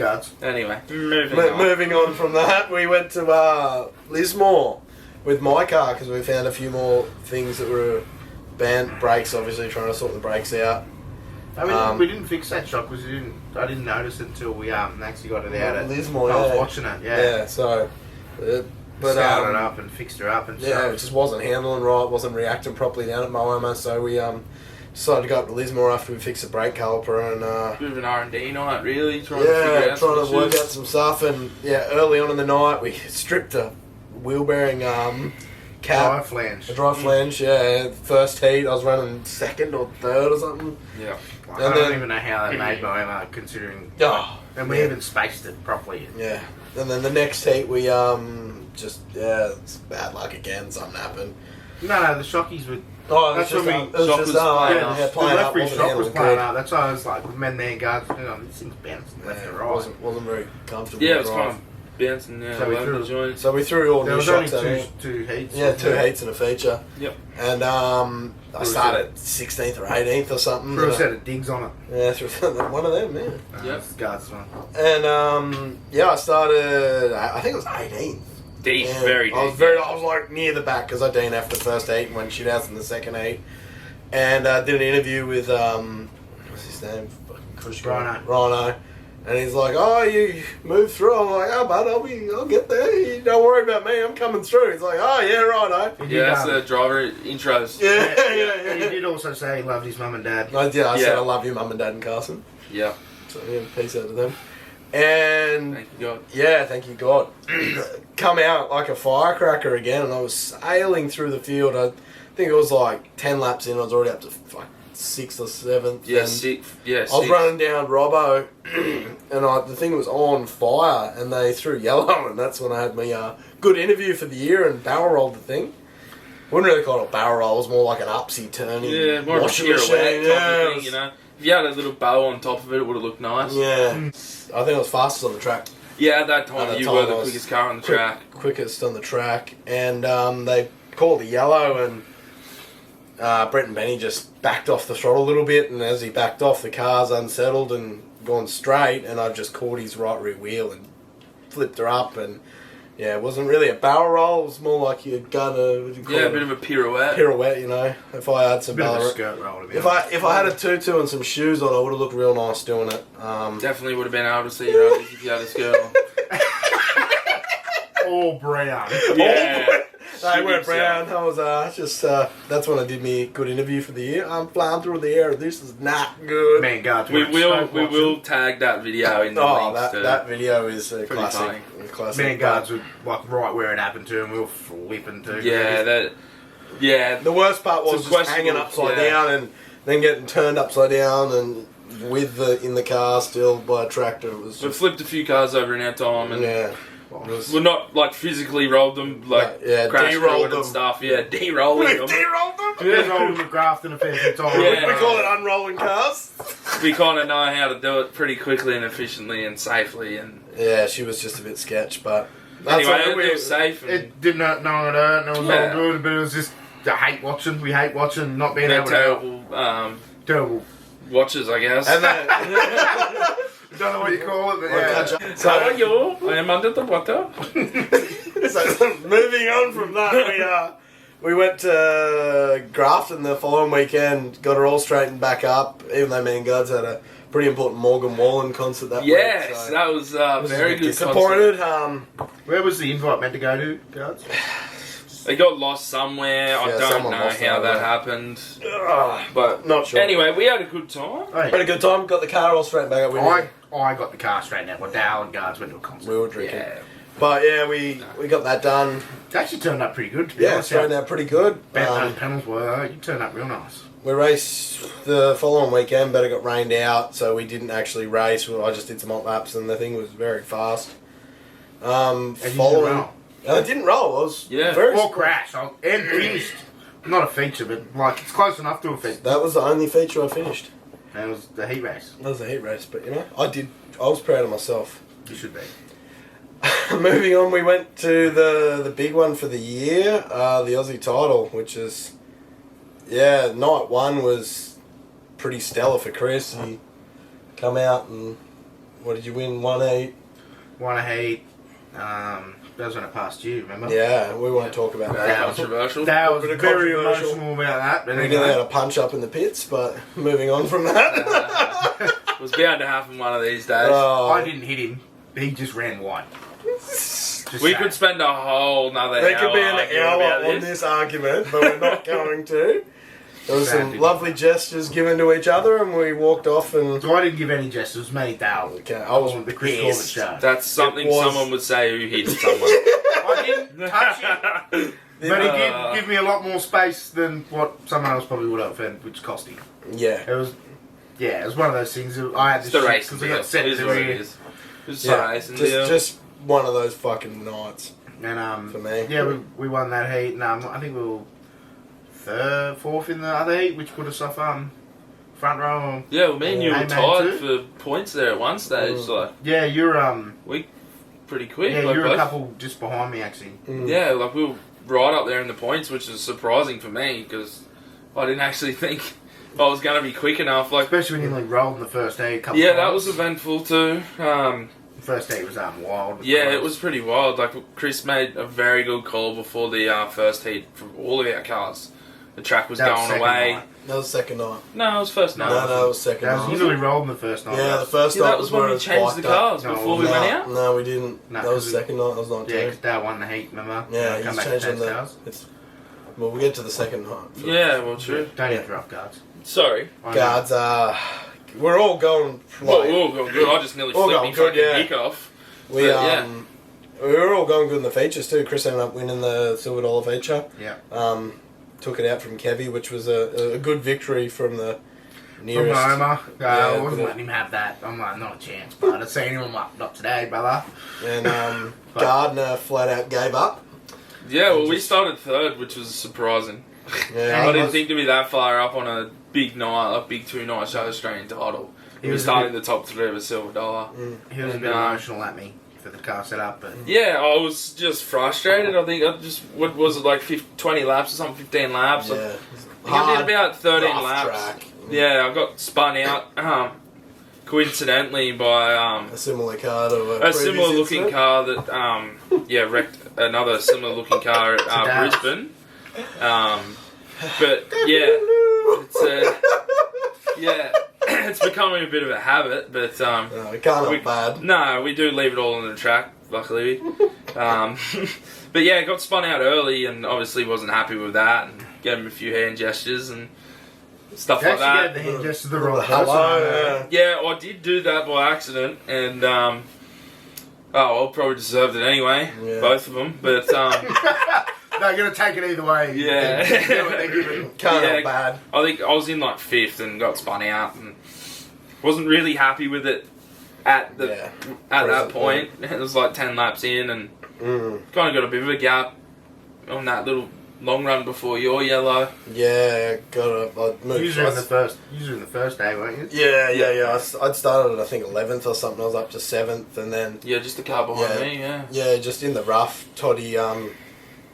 guards. Anyway, moving on from that, we went to Lismore with my car because we found a few more things that were banned. Brakes, obviously, trying to sort the brakes out. We didn't fix that shock because I didn't notice it until we actually got it out at Lismore. I was watching it. Yeah. So, but started it up and fixed her up and stuff. Yeah, it just wasn't handling right, wasn't reacting properly down at Moama, so we decided to go up to Lismore after we fixed the brake caliper and bit of an R&D night, really, trying to work out some stuff. And early on in the night we stripped a wheel bearing cap, flange. a dry flange. Yeah, first heat I was running second or third or something. Yeah, I don't even know how they made Moama considering. And we even spaced it properly. Yeah, and then the next heat we it's bad luck again. Something happened. No, the shockies were. That's when the referee shock was playing out. That's why I was like, men guards, this thing's bouncing left and right. Wasn't very comfortable. Yeah, it was kind of bouncing. Yeah, so we threw all new shocks at it. Two heats. Yeah, two heats and a feature. Yep. And I started 16th or 18th or something. Threw a set of digs on it. Yeah, threw one of them. Yeah. Yep. Guards one. And I started. I think it was 18th. Deep, very deep. I was like near the back because I DNF'd the first heat and went shootouts in the second heat. And did an interview with what's his name? Rhino. And he's like, "Oh, you moved through." I'm like, "Oh, bud, I'll get there. Don't worry about me. I'm coming through." He's like, "Oh, yeah, Rhino." Yeah, that's the driver intros. Yeah. And he did also say he loved his mum and dad. I said, "I love you, Mum and Dad and Carson." Yeah. So peace out to them. And thank you God. Yeah, thank you God. Come out like a firecracker again, and I was sailing through the field. I think it was like 10 laps in. I was already up to 6th or 7th. Yeah, sixth. I was running down Robbo, and the thing was on fire, and they threw yellow, and that's when I had my good interview for the year and barrel rolled the thing. Wouldn't really call it a barrel roll. It was more like an upsy turning. Yeah, more of a pirouette type of thing, you know. If you had a little bow on top of it, it would have looked nice. Yeah. I think I was fastest on the track. Yeah, at that time you were the quickest car on the track. Quickest on the track. And they called the yellow, and Brett and Benny just backed off the throttle a little bit, and as he backed off, the car's unsettled and gone straight, and I just caught his right rear wheel and flipped her up, and it wasn't really a barrel roll. It was more like you'd done a bit of a pirouette. Pirouette, you know. If I had some skirt roll. If I had a tutu and some shoes on, I would have looked real nice doing it. Definitely would have been able to see your ugly if you had a skirt on. All brown. Yeah. They weren't brown. I was that's when I did me good interview for the year. I'm flying through the air. This is not good. Man, God, we will tag that video in the links. That video is a classic. Man, guards were like right where it happened to, and we were flipping too. Yeah, the worst part was just hanging upside down and then getting turned upside down and in the car still by a tractor. It was. We flipped a few cars over in our time, and we're not like physically rolled them, like crashed de-rolled them and stuff. Yeah, de-rolling them. De-rolled them. De-rolled them, grafting a fair few times. We call it unrolling cars. We kind of know how to do it pretty quickly and efficiently and safely. And she was just a bit sketch, but anyway, it was safe. It did not know it hurt, and it was all good, but it was just I hate watching. We hate watching, not being able to. Terrible watches, I guess. And then, don't know what you call it, but yeah. So, how are you? I am under the water. So, moving on from that, we went to Grafton the following weekend, got her all straightened back up, even though me and Guards had a pretty important Morgan Wallen concert that week. Yes, so that was very good disappointed. Where was the invite meant to go to, Guards? They got lost somewhere. I don't know how that happened. But not sure. Anyway, we had a good time. Had a good time. Got the car all straightened back up. I got the car straightened out. Well, Dale and Guards went to a concert. We were drinking. Yeah. But we got that done. It actually turned up pretty good, to be honest. Straightened out pretty good. Panels were, you turned up real nice. We raced the following weekend, but it got rained out, so we didn't actually race. I just did some hot laps, and the thing was very fast. It didn't roll. I was very crash. And finished. Not a feature, but like it's close enough to a feature. That was the only feature I finished. And it was the heat race. That was the heat race, but I was proud of myself. You should be. Moving on, we went to the big one for the year, the Aussie title, which is night one was pretty stellar for Chris. He come out and What did you win? 1-8. Won a heat. That was when I passed you, remember? Yeah, we won't talk about Very that. controversial. That was Bit of very controversial. emotional about that. But We anyway. nearly had a punch up in the pits, but moving on from that. It was bound to happen one of these days. Oh, I didn't hit him. He just ran wide. Just We saying. could spend a whole nother there hour could be an arguing hour about on this argument, but we're not going to. There was some Sadly. lovely gestures given to each other, and we walked off. And So I didn't give any gestures. It was me, Dale. okay, I was The Chris Corbett pissed. show. That's something It was- someone would say who hit someone. I didn't touch him. But he did give me a lot more space than what someone else probably would have, and which cost him. Yeah, It was, yeah, it was one of those things. I had It's to the shit race because deal. I got set It to is the what it rear. is. It's yeah. the racing deal. Just one of those fucking nights. And For me. yeah, we won that heat. And I think we were fourth in the other heat, which put us off front row. Yeah, well, me and you were Hey, man, tied too. for points there at one stage. Like, Yeah, you're pretty quick. yeah, like, you're a both- couple just behind me actually. Mm. Yeah, like we were right up there in the points, which is surprising for me because I didn't actually think I was going to be quick enough. Like, Especially when you like rolled in the first heat. Couple yeah, that times. was eventful too. The first heat was wild. Yeah, it was pretty wild. Like Chris made a very good call before the first heat for all of our cars. The track was That was going second away. night. That was second night. No, it was first night. No, it was second That was, night. you nearly rolled in the first night. Yeah, the first Yeah, night that was when where we it was changed the spiked up. cars No, before we no, went out. No, we didn't. No, that was 'cause second night. That was not Yeah, two. because Dale won the heat, remember? Yeah, Come he's back to changing Dave's the. cars. Well, we'll get to the second night. Yeah, well, true. Don't interrupt, guards. Sorry. I know. Guards, we're all going. Well, Like, we're all going good. I just nearly All flipped going me good, fucking yeah. dick off. we but, yeah. we were all going good in the features too. Chris ended up winning the silver dollar feature. Yeah. Took it out from Kevy, which was a good victory from the From nearest. Homer. Yeah, I wasn't but- letting him have that. I'm like, not a chance, but I've seen him up today, brother. And Gardner flat out gave up. Yeah, well, we started third, which was surprising. Yeah, I didn't think to be that far up on a big night, a big 2-night show Australian title. He We was started in the top 3 of a silver dollar. He was a And, bit emotional at me for the car setup, but Yeah, I was just frustrated. I think what was it, like 20 laps or something, 15 laps? yeah. I think I did about 13 rough laps. track. Yeah, I got spun out, coincidentally, by A similar car to a similar looking car that wrecked another similar looking car at Dad's. Brisbane. But yeah, it's becoming a bit of a habit. But No, we can't we- have bad. no, we do leave it all on the track, luckily. But yeah, got spun out early and obviously wasn't happy with that and gave him a few hand gestures and stuff you like actually that. gave the hand gesture to the wrong person. Hello. Yeah, I did do that by accident and well, probably deserved it anyway, Yeah. both of them. But No, you're going to take it either way. Yeah. They give it, they give it. Can't Yeah. have bad. I think I was in like 5th and got spun out and wasn't really happy with it at Yeah. that Present point. It was like 10 laps in and kind of got a bit of a gap on that little long run before your yellow. Yeah, I moved. Usually in the first day, weren't you? Yeah. I'd started at I think 11th or something. I was up to 7th, and then Yeah, just a car behind me, yeah. yeah, just in the rough, Toddy.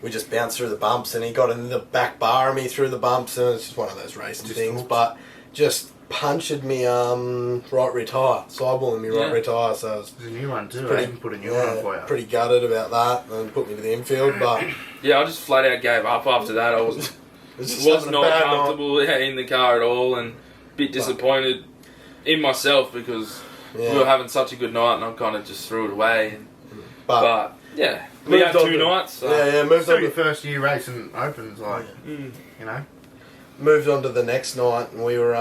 We just bounced through the bumps, and he got in the back bar of me through the bumps, and it's just one of those racing Just things. hooked. But just punctured me right rear tyre, sidewalling me right Yeah. rear tyre. So I was There's a new one too. Pretty- I even put a new one on for you. pretty gutted about that, and put me to the infield. But Yeah, I just flat out gave up after that. I was was not comfortable in the car at all and a bit disappointed in myself because we were having such a good night and I kind of just threw it away. But yeah, we Moved had on 2 to- nights. So. moved Still on your to first year racing opens, like, Mm. you know. moved on to the next night, and we were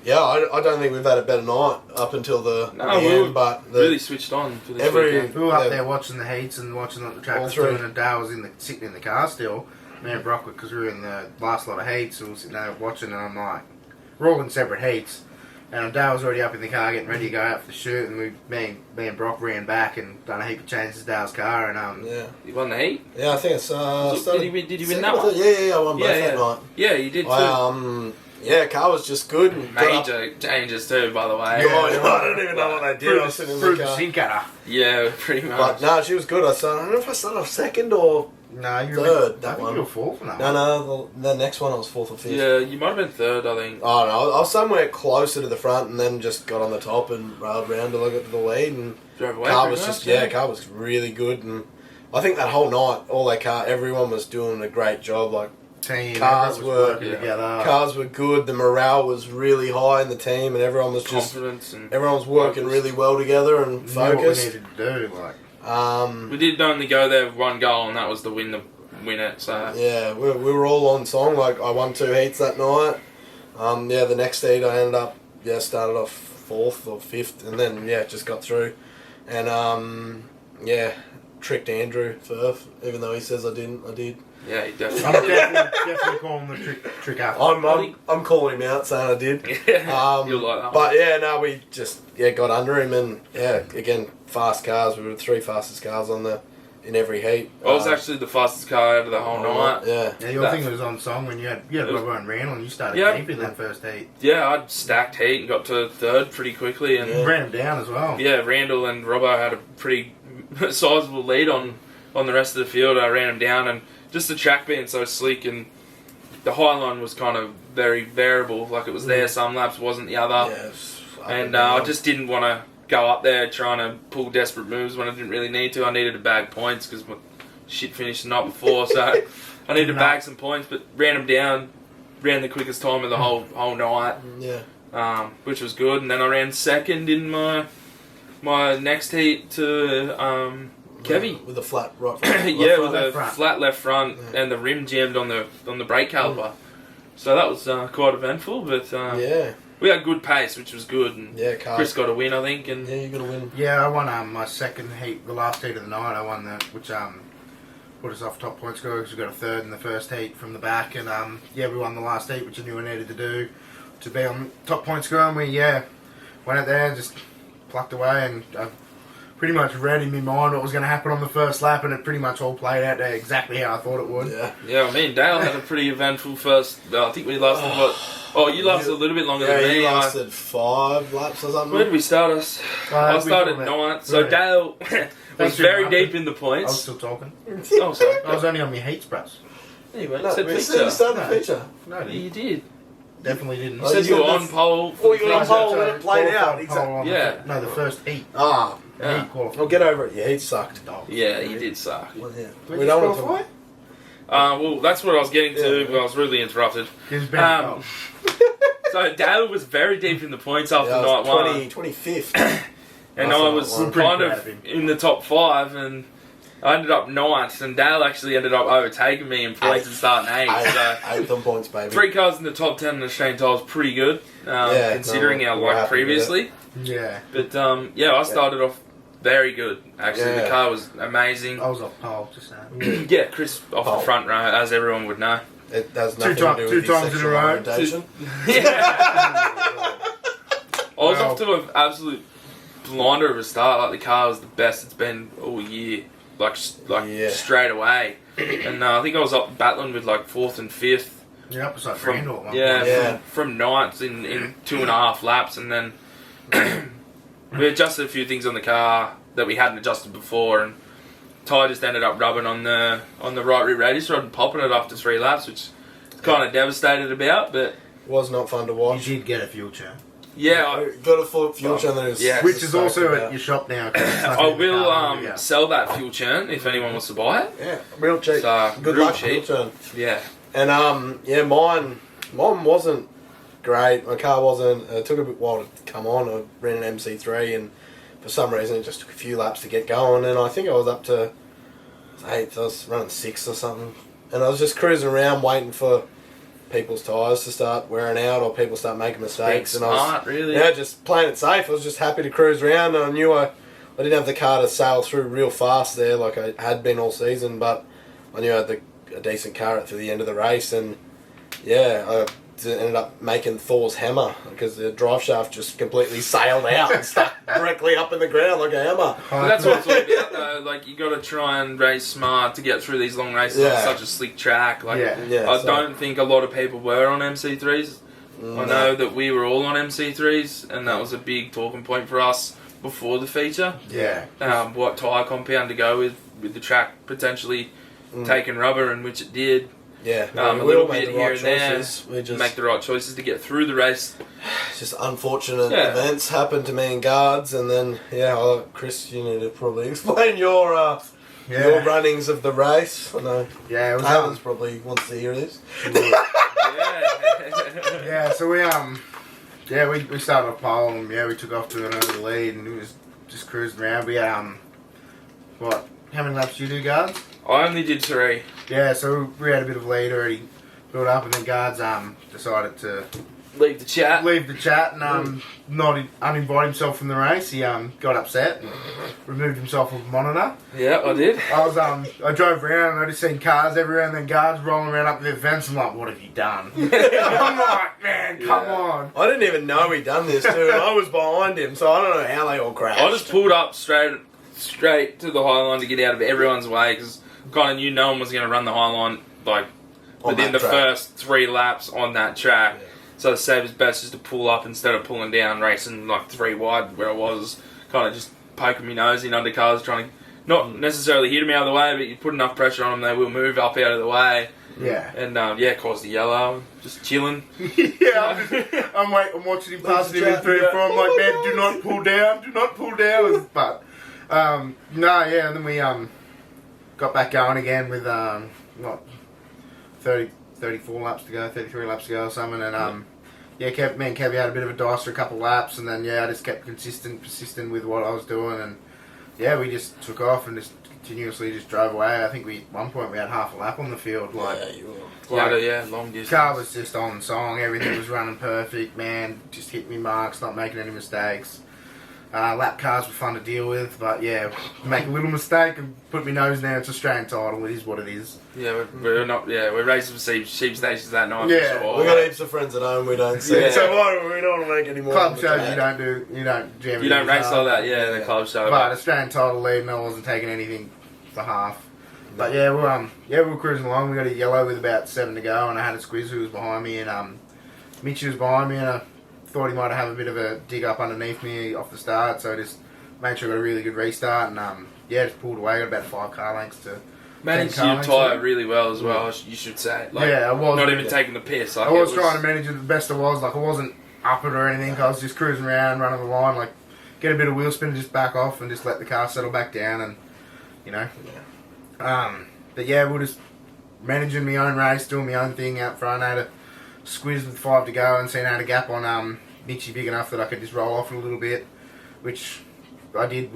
I don't think we've had a better night up until the No, the we were end, but the, really switched on for this every- weekend. We were up Yeah. there watching the heats and watching what the track All was three. doing, and Dale was sitting in the car still. Me and Brock, because we were in the last lot of heats, so we were sitting there watching, and I'm like, we're all in separate heats. And Dale was already up in the car getting ready to go out for the shoot, and me and Brock ran back and done a heap of changes to Dale's car, and yeah, You won the heat? yeah, I think it's Did you win second that or one? third. Yeah, I won both Yeah, that night. Yeah, you did too. Car was just good. And got up- Major changes too, by the way. Oh, I don't even know what they did. I was sitting in the through the car. sin cutter. Yeah, pretty much. But no, she was good. I don't know if I started off second or No, you third. I That think one. you were fourth on that No, the next one I was fourth or fifth. Yeah, you might have been third, I think. Oh no, I was somewhere closer to the front, and then just got on the top and railed around till I got to the lead. And Drove away. car pretty was much, just car was really good, and I think that whole night, everyone was doing a great job. Like team. Cars everyone was working were- together. cars were good, the morale was really high in the team, and everyone was just confidence and everyone was working focus. really well together and Knew what we focused. needed to do. Like, We did only go there with one goal, and that was to win it. So Yeah, we were all on song. Like I won 2 heats that night. The next heat I ended up started off 4th or 5th, and then just got through, and tricked Andrew Firth, even though he says I didn't. I did. yeah, he I'm definitely. definitely calling the trick after. I'm calling him out saying I did. Yeah, you'll like that. But we just got under him, and again fast cars. We were the 3 fastest cars in every heat. I was actually the fastest car out of the whole night. Yeah. Yeah, your thing was on song when you had Robbo and Randall, and you started deep in that first heat. Yeah, I'd stacked heat and got to third pretty quickly, and You ran him down as well. Randall and Robbo had a pretty sizable lead on the rest of the field. I ran him down, and just the track being so slick, and the high line was kind of very variable. Like it was there some laps, wasn't the other. And I just didn't want to go up there trying to pull desperate moves when I didn't really need to. I needed to bag points because my shit finished the night before, so I needed to bag some points. But ran him down, ran the quickest time of the whole night. Yeah. Which was good. And then I ran second in my next heat to Kevy. With a flat right front. Yeah, with left a front. flat left front and the rim jammed on the brake caliper. So that was quite eventful, but we had good pace, which was good. And Cars. Chris got a win, I think. And Yeah, you got to win. Yeah, I won my second heat, the last heat of the night. I won that, which put us off top point scorer because we got a third in the first heat from the back, and we won the last heat, which I knew I needed to do to be on top point scorer. And we went out there and just plucked away, and I pretty much read in my mind what was going to happen on the first lap, and it pretty much all played out there exactly how I thought it would. yeah, me and Dale had a pretty eventful first. I think we lasted you lasted a little bit longer than me. You lasted 5 laps or something. Where did we start us? I started we 9th, so Really? Dale was Thanks, very Mark. deep in the I was points. still talking. Oh, sorry. I was only on my heats, bros. Anyway, No, said we feature. said you started No. the feature. No, Yeah, you did. definitely didn't. You said you were on pole. Oh, you were on first pole heat. when it played out. Qualified Exactly. pole on the Yeah. no, the first heat. Ah. Yeah. Heat qualified. Well, get over it. Yeah, he sucked. Dog. Yeah, he did suck. Well, yeah. Did We you don't want qualify? to. Well, that's what I was getting to, Yeah. but I was really interrupted. He was bad. Um, So Dale was very deep in the points after Yeah, night I one. was 25th. And After I night was one. Pretty kind proud of of him. in the top 5, and I ended up 9th, and Dale actually ended up overtaking me in points and starting 8th. So 8th on points, baby. 3 cars in the top 10 in the Australian tile is pretty good, considering no, our we're luck happy with previously. Yeah. But I started off very good. Actually, the Yeah. car was amazing. I was off pole just saying. Yeah, Chris off Pole. the front row, as everyone would know. It has nothing times- to do two with your times in a sexual row. orientation. I was Wow. off to an absolute blinder of a start. Like the car was the best it's been all year, like Yeah. straight away. And I think I was up battling with like 4th and 5th. Yeah, up beside From, Randall at one yeah, point. Yeah. from 9th in 2.5 laps, and then we adjusted a few things on the car that we hadn't adjusted before, and Ty just ended up rubbing on the right rear radius rod and popping it after 3 laps, which is kind of devastated about. But Was not fun to You watch. did get a future. yeah, Got a full fuel churn that is. Yeah. Which is stoked also about. at your shop now. I will sell that fuel churn if anyone wants to buy it. Yeah, real cheap. So, Good real luck, cheap. fuel churn. Yeah. And mine wasn't great. My car wasn't. It took a bit while to come on. I ran an MC3, and for some reason it just took a few laps to get going. And I think I was up to 8th. I was running 6th or something, and I was just cruising around waiting for people's tyres to start wearing out or people start making mistakes. Being And I was smart, really. just playing it safe. I was just happy to cruise around, and I knew I didn't have the car to sail through real fast there like I had been all season, but I knew I had a decent car through the end of the race, and I ended up making Thor's hammer because the drive shaft just completely sailed out and stuck directly up in the ground like a hammer. But that's what it's all about, though. Like, you got to try and race smart to get through these long races on Yeah. such a slick track. Like, Yeah. I don't think a lot of people were on MC3s. I know that we were all on MC3s, and that was a big talking point for us before the feature. Yeah. What tyre compound to go with the track potentially taken rubber, and which it did. Yeah, A we little all made bit the here right and there. choices. We just Make the right choices to get through the race. just unfortunate Yeah. events happened to me and guards, and then Chris, you need to probably explain your runnings of the race. I know Yeah, it was Taylor's probably wants to hear this. yeah, so we started off pole and we took off to an early lead and it was just cruising around. We what? How many laps did you do, guards? I only did 3. Yeah, so we had a bit of lead already built up, and then guards decided to Leave the chat. leave the chat and not uninvite himself from the race. He got upset and removed himself from the monitor. Yeah, I did. I drove around and I just seen cars everywhere and then guards rolling around up the fence. I'm like, what have you done? I'm like, man, come on. I didn't even know he'd done this too. And I was behind him, so I don't know how they all crashed. I just pulled up straight to the high line to get out of everyone's way because kind of knew no one was going to run the high line like On within that the track. first 3 laps on that track. Yeah. So the save is best just to pull up instead of pulling down, racing like 3 wide where I was, kind of just poking my nose in under cars, trying to not necessarily hit them out of the way, but you put enough pressure on them, they will move up out of the way. Yeah. And caused the yellow. Just chilling. Yeah, I'm watching him passing him in 3 and 4. I'm like, man, do not pull down. But and then we got back going again with 34 laps to go, 33 laps to go or something, and me and Kevy had a bit of a dice for a couple of laps, and then I just kept persistent with what I was doing, and we just took off and just continuously just drove away. I think at one point we had half a lap on the field. Like, Long distance. car was just on song, everything was running perfect, man, just hit me marks, not making any mistakes. Lap cars were fun to deal with, but make a little mistake and put my nose down. It's Australian title, it is what it is. Yeah, we're racing for sheep stations that night. Yeah. for sure. We got heaps of friends at home we don't see, Yeah. so we don't want to make any more. Club on the shows track. you don't jam You don't it race hard. like that, the club show. But Australian title lead, and I wasn't taking anything for half. But we were cruising along. We got a yellow with about 7 to go, and I had a squiz who was behind me, and Mitchie was behind me, and I thought he might have a bit of a dig up underneath me off the start, so I just made sure I got a really good restart, and just pulled away. Got about 5 car lengths to. managed 10 your car tyre lengths. really well as well, you should say. Like, I was. not even taking the piss. Like, I was trying to manage it the best I was. Like, I wasn't up it or anything. I was just cruising around, running the line, like get a bit of wheel spin and just back off and just let the car settle back down, and But we were just managing my own race, doing my own thing out front. I had a squiz with 5 to go and seen I had a gap on Mitchie big enough that I could just roll off it a little bit, which I did,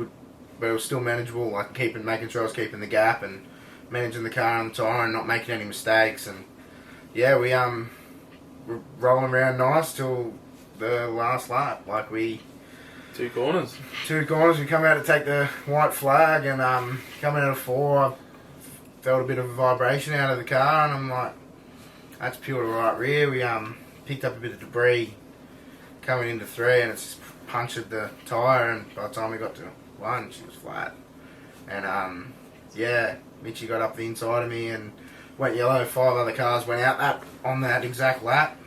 but it was still manageable. Like making sure I was keeping the gap and managing the car on the tyre and not making any mistakes. And we were rolling around nice till the last lap. Like 2 corners. 2 corners, we come out to take the white flag, and coming out of 4, I felt a bit of a vibration out of the car, and I'm like, that's pure to right rear. We picked up a bit of debris coming into 3, and it's just punctured the tyre, and by the time we got to 1, she was flat. And Mitchie got up the inside of me and went yellow. 5 other cars went out on that exact lap.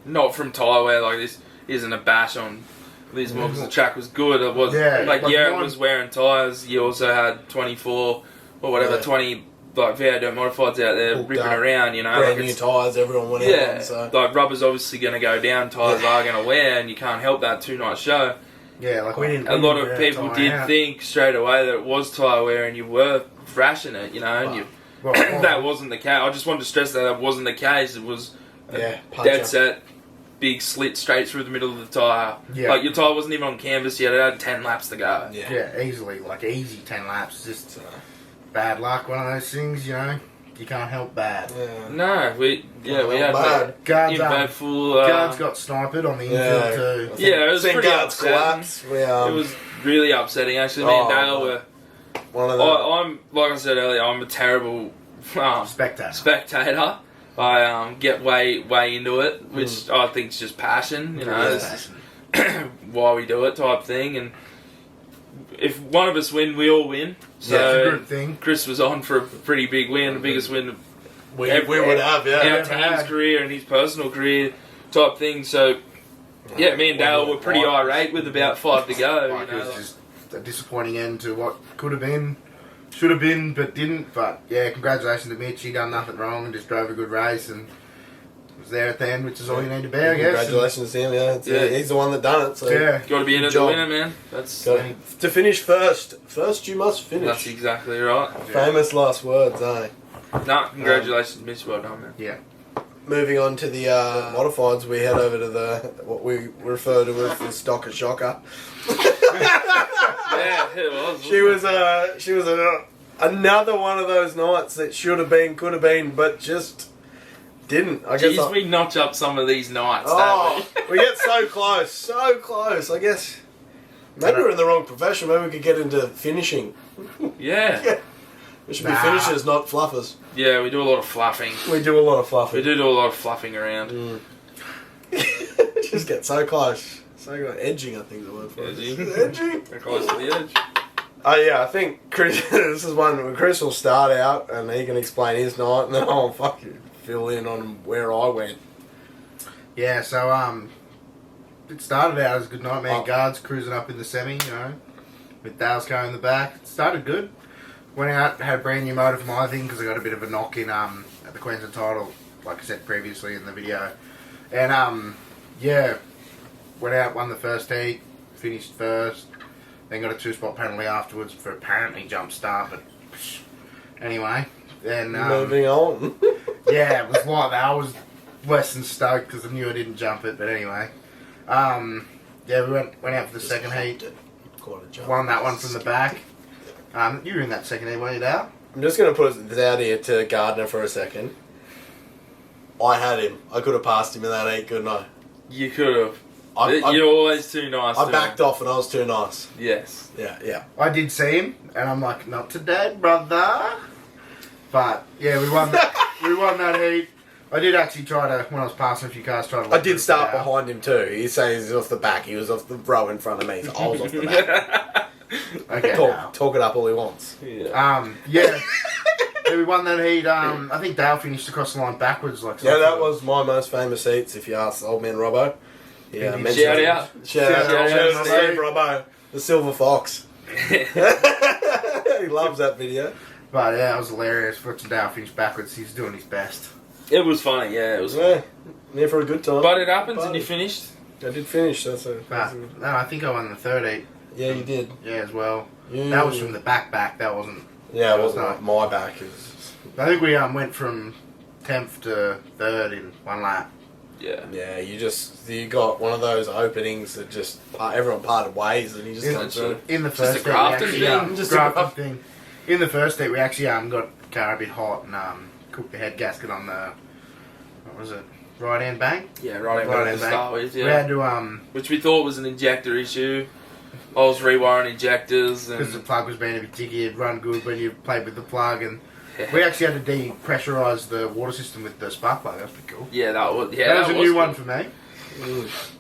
Not from tyre wear, like this isn't a bash on Liz Moore, because the track was good. It was it was wearing tyres. You also had 24 or whatever, 20 like VA modifieds out there Hooked ripping up. around, Brand new tyres, everyone went out on, so. like rubber's obviously going to go down, tyres are going to wear, and you can't help that 2-night show. Yeah, like we didn't. A lot of people did think straight away that it was tyre wear and you were thrashing it, and that wasn't the case. I just wanted to stress that wasn't the case. It was dead set, big slit straight through the middle of the tyre. Yeah. Like your tyre wasn't even on canvas yet, it had 10 laps to go. Yeah, easily, easy 10 laps. It's just bad luck, one of those things, you can't help bad. Yeah. No, we had bad. Guards, full. guards got sniped on the infield too. Yeah, it was pretty guards upsetting. collapse. It was really upsetting. Actually, me and Dale were. One of the. I'm like I said earlier. I'm a terrible spectator. I get way into it, which I think is just passion. This is why we do it type thing. And if one of us win, we all win. So it's a good thing. Chris was on for a pretty big win, the biggest win we would have, our team's career and his personal career type thing. So me and Dale were pretty irate with about 5 to go. It was just a disappointing end to what could have been Should have been, but didn't. But yeah, congratulations to Mitch. He done nothing wrong and just drove a good race and was there at the end, which is all you need to be, I guess. Congratulations to him. Yeah, he's the one that done it. So yeah, Got to be in it to win it, man. That's to finish first. First, you must finish. That's exactly right. Famous last words, eh? Nah, congratulations, Mitch. Well done, man. Yeah. Moving on to the modifieds, we head over to what we refer to as the Stocker Shocker. Yeah, it was. She was another one of those nights that should have been, could have been, but just didn't. I guess. We notch up some of these nights, Oh, don't we get so close, so close. I guess maybe we're in the wrong profession. Maybe we could get into finishing. we? Yeah. We should be finishers, not fluffers. Yeah, we do a lot of fluffing. We do a lot of fluffing. We do a lot of fluffing around. Just get so close. So close. Edging, I think is the word for it. Edging. We're close to the edge. Oh yeah, I think Chris. This is one where Chris will start out and he can explain his night, and then I'll fucking fill in on where I went. Yeah, so it started out as a good night, man. Guards cruising up in the semi, with Dale's car in the back. It started good. Went out, had a brand new motor for my thing because I got a bit of a knock in at the Queensland title, like I said previously in the video. And yeah, went out, won the first heat, finished first. Then got a 2-spot penalty afterwards for apparently jump start, but anyway. Then moving on. yeah, it was like that. I was less than stoked because I knew I didn't jump it, but anyway. Yeah, we went out for the second heat. Won that one from the back. You were in that second heat, weren't you, Dale? I'm just going to put this out here to Gardner for a second. I had him. I could have passed him in that heat, couldn't I? You could have. I You're always too nice. I backed off and I was too nice. Yes. Yeah. I did see him, and I'm like, not today, brother. But yeah, we won that heat. I did actually try to, when I was passing a few cars, try to. I did start behind him too. He says he's off the back. He was off the row in front of me. So I was off the back. Okay. Talk it up all he wants. Yeah. Yeah, we won that heat. I think Dale finished across the line backwards. Yeah, that was my most famous heats. If you ask old man Robbo. Yeah, Shout out. Shout out to Steve Robbo, the Silver Fox. He loves that video. But yeah, it was hilarious. Watching Dale finish backwards, he's doing his best. It was funny, yeah, it was funny. Yeah, there for a good time. But it happens and you finished. I did finish. No, I think I won the third heat. Yeah, you did. Yeah, as well. Yeah. That was from the back. That wasn't. Yeah, it wasn't like my back. I think we went from 10th to 3rd in one lap. Yeah. Yeah, you got one of those openings that just everyone parted ways and you just comes through. In the Just first a heat, we grafting actually, thing. just a grafting thing. In the first heat, we actually got the car a bit hot and cooked the head gasket on the what was it? Right hand bank. Yeah, right hand to start with, yeah. We had to which we thought was an injector issue. I was rewiring injectors and because the plug was being a bit ticky. It'd run good when you played with the plug, and we actually had to depressurise the water system with the spark plug. That was pretty cool. yeah, that was a new good. one for me.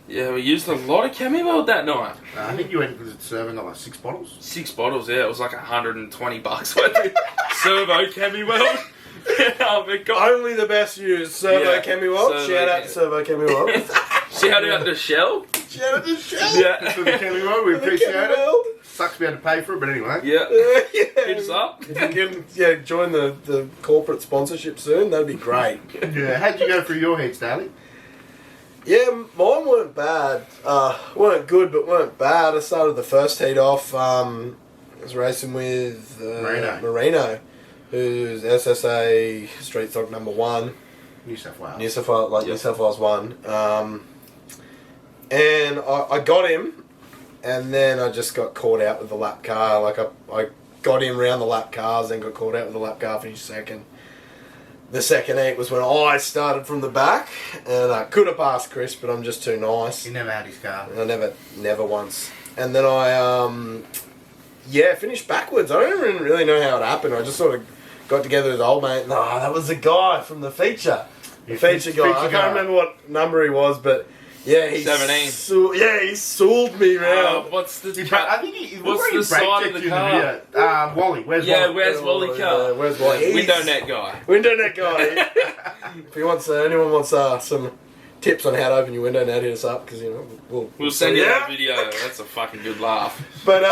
Yeah, we used a lot of chemi melt that night. I think you went because it's serving like 6 bottles. 6 bottles, yeah. It was like $120 worth of servo chemi weld. Oh my god. Only the best used Servo Chemi Weld. Servo Shout out Chemi. to Servo Chemi Weld. Shout out to Shell. Shout out to Shell. Yeah. For the Chemi World, we appreciate it. Sucks we had to pay for it, but anyway. Yeah. Yeah. Hit us up. If you can, join the corporate sponsorship soon, that'd be great. Yeah. How'd you go through your heats, Daly? Yeah, mine weren't bad. Weren't good, but weren't bad. I started the first heat off. I was racing with Marino, who's SSA Street Stock number 1. New South Wales. New South Wales 1. And I got him, and then I just got caught out with the lap car. Like I got him round the lap cars, then got caught out with the lap car, finished second. The second heat was when I started from the back, and I could have passed Chris, but I'm just too nice. He never had his car. I never once. And then I, finished backwards. I don't even really know how it happened. I just sort of got together with the old mate. No, that was the guy from the feature. The feature guy. I can't remember what number he was, but yeah, he 17. he sooled me round. What's the I think he what's the side of the car? Wally. Where's Yeah, Wally? where's Wally car? Where's Wally? Window net guy. Window net guy. If he wants, anyone wants some tips on how to open your window net, hit us up because We'll send you that video. That's a fucking good laugh. But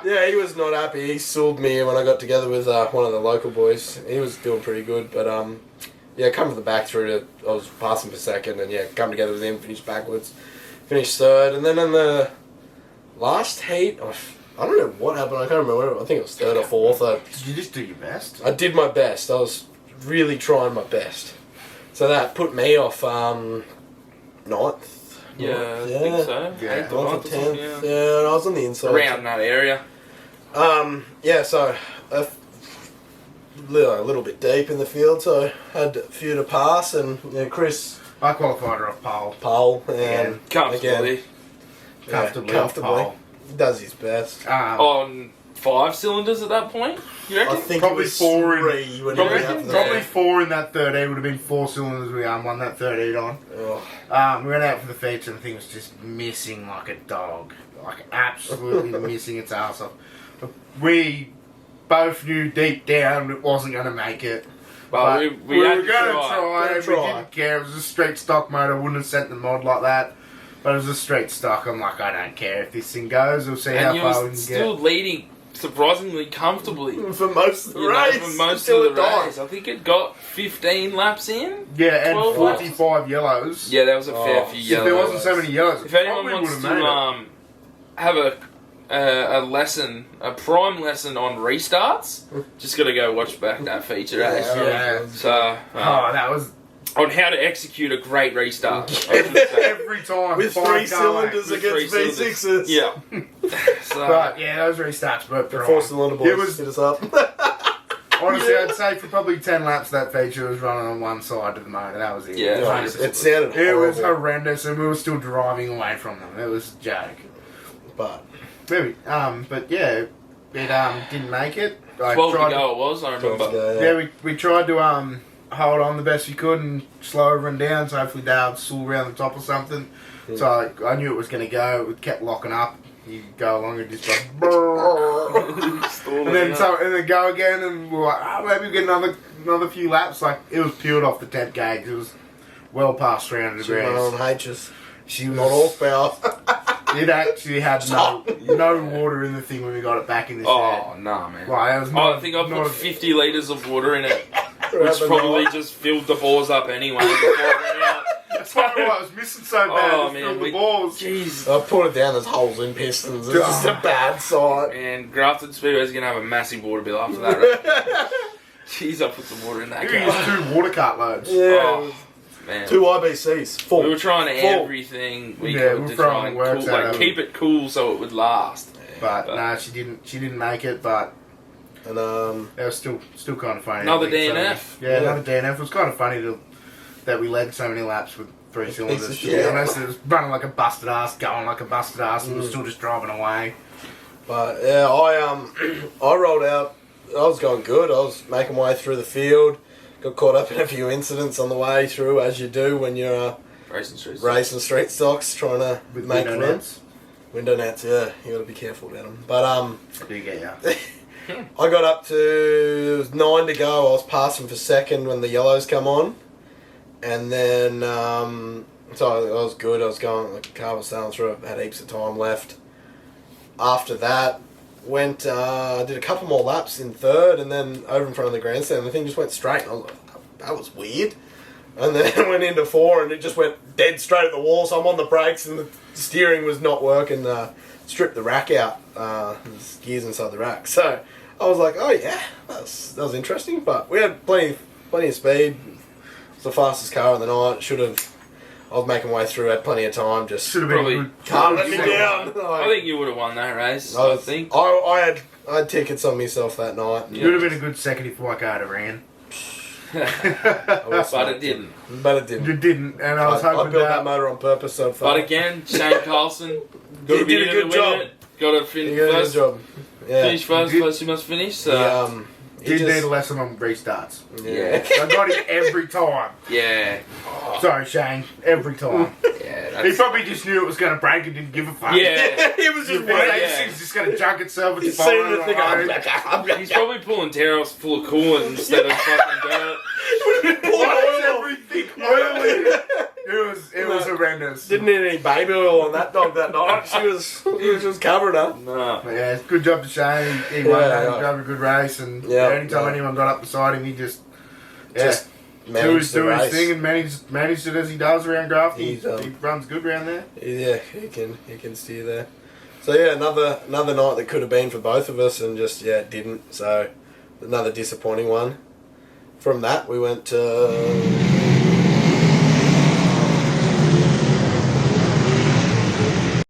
Yeah, he was not happy. He sold me when I got together with one of the local boys. He was doing pretty good, but yeah, come to the back through to, I was passing for second, and yeah, come together with him, finished backwards, finished third, and then in the last heat, I don't know what happened, I can't remember, I think it was third or fourth. Did you just do your best? I did my best, I was really trying my best. So that put me off ninth. Yeah, I think so. Yeah. 8th or 9th or something, Yeah, yeah. I was on the inside. Around that area. Yeah, so a little bit deep in the field, so had a few to pass, and Chris I qualified her off pole. pole, and Comfortably. Comfortably off pole. does his best. On 5 cylinders at that point, you reckon? I think Probably it was 4 three when probably- he went out for the Probably 4 in that third heat would have been 4 cylinders we won that third heat on. Oh, We went out for the feature and the thing was just missing like a dog. Like absolutely missing its ass off. But we both knew deep down it wasn't going to make it. But we were had going to try. try. We Try. didn't care. It was a straight stock motor. I wouldn't have sent the mod like that. But it was a straight stock. I'm like, I don't care if this thing goes. We'll see And you how far we were can still get. leading surprisingly comfortably. for most of the You know, race, for most until of the it died. race. I think it got 15 laps in. Yeah, and 12 45 yellows. Yeah, there was a fair Oh. few If yellows. there wasn't so many yellows, If it anyone probably wants would to have made it. have a lesson, a prime lesson on restarts, just got to go watch back that feature race. Yeah. So, Oh, that was on how to execute a great restart. I should say. every time. With 5 3 car cylinders With against 3 V6s. cylinders. Yeah. So, But yeah, those restarts were The prime. 4 cylinder boys It was hit us up. honestly, I'd say for probably 10 laps that feature was running on one side of the motor. That was it. Yeah, 100%. it sounded It was horrible. horrendous, and we were still driving away from them. It was a joke. But Maybe, but yeah, it didn't make it. I 12 to tried go it was, I remember. Yeah, we tried to hold on the best we could and slow everyone down. So hopefully Dale would slow around the top or something. So I knew it was going to go. It kept locking up. You go along and just go, and then go again, and we're like, oh, maybe we get another few laps. Like it was peeled off the temp gauge. It was well past 300 she went degrees. on H's. She was Not horsepower. It actually had no water in the thing when we got it back in the shed. Oh, nah, man. Like, it was I think I not put 50 litres of water in it, which Right, probably just filled the balls up anyway before it ran out. That's probably why I was missing so bad. Oh, Just man, filled the we- balls. Jeez. I put it down, there's holes in pistons. It's just a bad sight. And Grafton Speedway's going to have a massive water bill after that. Right? Jeez, I put some water in that You car. used 2 water cart loads. Yeah. Oh, man. 2 IBCs. Full. We were trying Full. everything we Yeah, could we're to throwing try and works cool, out like, of keep it cool so it would last. But But- no, she didn't make it. But And it was still kind of funny. Another I think, DNF. Yeah, another DNF. It was kind of funny that we led so many laps with 3 cylinders. of To be shit. honest, it was running like a busted ass, going like a busted ass, and we were still just driving away. But yeah, I rolled out. I was going good. I was making my way through the field. Got caught up in a few incidents on the way through, as you do when you're Racing streets. racing street stocks, trying to With make window runs. nets. Window nets, yeah, you got to be careful about them. But I do get ya. I got up to it was 9 to go. I was passing for second when the yellows come on, and then so I was good. I was going. The car was sailing through. I had heaps of time left. After that, went did a couple more laps in third, and then over in front of the grandstand, the thing just went straight. And I was like, that was weird. And then went into 4, and it just went dead straight at the wall. So I'm on the brakes, and the steering was not working. Stripped the rack out, there's gears inside the rack. So I was like, oh yeah, that was interesting. But we had plenty of speed. It was the fastest car of the night. I was making my way through. Had plenty of time. Just Should have been Probably a good. can't let me good down. I think you would have won that race. I I think. I had tickets on myself that night. It would have been a good second if my car had ran. But it didn't. But it didn't. It didn't, and I was I hoping built that. that motor on purpose. So But again, Shane Carlson He did a good job. Got to He finish did a good first. job. Yeah. Finish first. He did- First you must finish. So He Did just- need a lesson on restarts. yeah, I got it every time. yeah, Sorry, Shane. Every time. yeah. He probably just knew it was going to break and didn't give a fuck. Yeah. he was just One of waiting. these things just going to junk itself. He's It's seen following the thing. road. He's probably pulling tears full of coolant instead of fucking dirt. Poured Why is oil. everything oily? It was horrendous. happiness. Didn't need any baby oil on that dog that night. She was covering her. No. But yeah, good job to Shane. He won Yeah, that. He right. drove a good race, and Yeah, anytime yeah. anyone got up beside him, he just Just do managed his the race. thing and managed it as he does around Grafton. He's, He runs good around there. Yeah, he can steer there. So yeah, another night that could have been for both of us, and just it didn't. So another disappointing one. From that, we went to